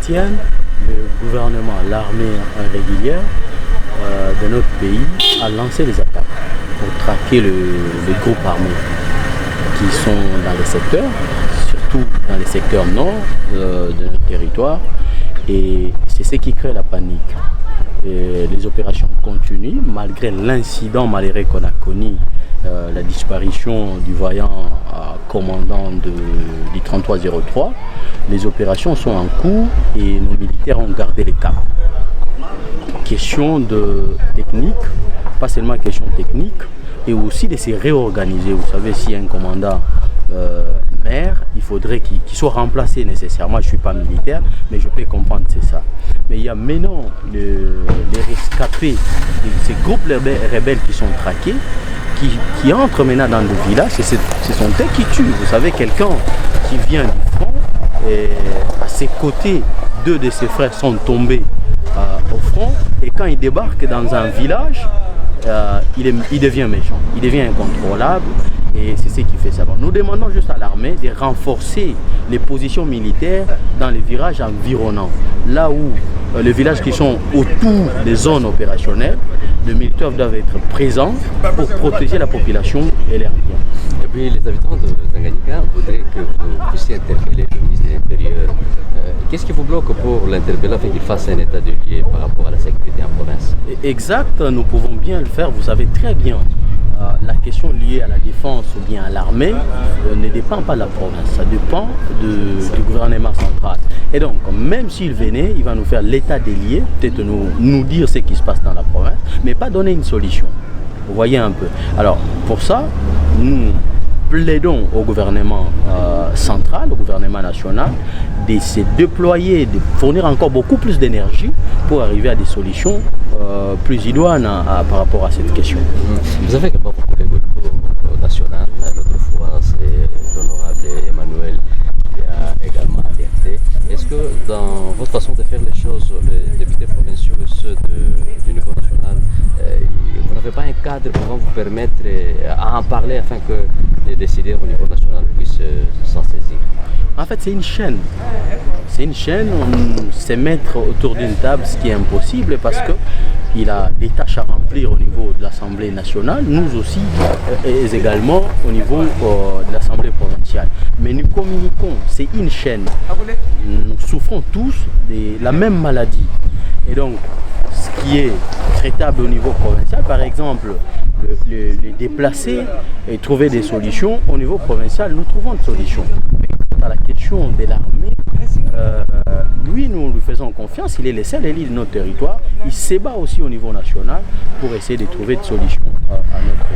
tienne, le gouvernement, l'armée régulière de notre pays a lancé des attaques pour traquer les groupes armés qui sont dans les secteurs, surtout dans les secteurs nord de notre territoire. Et c'est ce qui crée la panique. Et les opérations continuent malgré l'incident malheureux qu'on a connu, la disparition du voyant commandant du 3303. Les opérations sont en cours et nos militaires ont gardé les caps. Question de technique, pas seulement question technique, et aussi de se réorganiser. Vous savez, si un commandant maire, il faudrait qu'il soit remplacé nécessairement. Je ne suis pas militaire, mais je peux comprendre, c'est ça. Mais il y a maintenant les rescapés, ces groupes rebelles qui sont traqués, qui entrent maintenant dans le village, et ce sont eux qui tuent. Vous savez, quelqu'un qui vient du front, et à ses côtés, 2 de ses frères sont tombés au front, et quand il débarque dans un village, il devient méchant, il devient incontrôlable, et c'est ce qui fait ça. Nous demandons juste à l'armée de renforcer les positions militaires dans les villages environnants, là où les villages qui sont autour des zones opérationnelles, les militaires doivent être présents pour protéger la population et leurs biens. Et puis les habitants de Tanganyika voudraient que vous puissiez interpeller le ministre de l'Intérieur. Qu'est-ce qui vous bloque pour l'interpeller afin qu'il fasse un état de lieu par rapport à la sécurité en province? Exact, nous pouvons bien le faire, vous savez très bien. La question liée à la défense ou bien à l'armée ne dépend pas de la province, ça dépend du gouvernement central. Et donc, même s'il venait, il va nous faire l'état des lieux, peut-être nous dire ce qui se passe dans la province, mais pas donner une solution. Vous voyez un peu. Alors, pour ça, nous plaidons au gouvernement central, au gouvernement national, de se déployer, de fournir encore beaucoup plus d'énergie pour arriver à des solutions plus idoines par rapport à cette question. Vous avez également vos collègues au niveau national. L'autre fois, c'est l'honorable Emmanuel qui a également alerté. Est-ce que dans votre façon de faire les choses, les députés provinciaux et ceux du niveau national, vous n'avez pas un cadre pouvant vous permettre à en parler afin que les décideurs au niveau national puissent s'en saisir? En fait, c'est une chaîne. C'est une chaîne, on se mettre autour d'une table, ce qui est impossible parce qu'il a des tâches à remplir au niveau de l'Assemblée nationale, nous aussi, et également au niveau de l'Assemblée provinciale. Mais nous communiquons, c'est une chaîne. Nous souffrons tous de la même maladie. Et donc, ce qui est traitable au niveau provincial, par exemple, les déplacer et trouver des solutions, au niveau provincial, nous trouvons des solutions. Mais quant à la question de l'armée, lui, nous lui faisons confiance, il est le seul élu de notre territoire, il se bat aussi au niveau national pour essayer de trouver des solutions à notre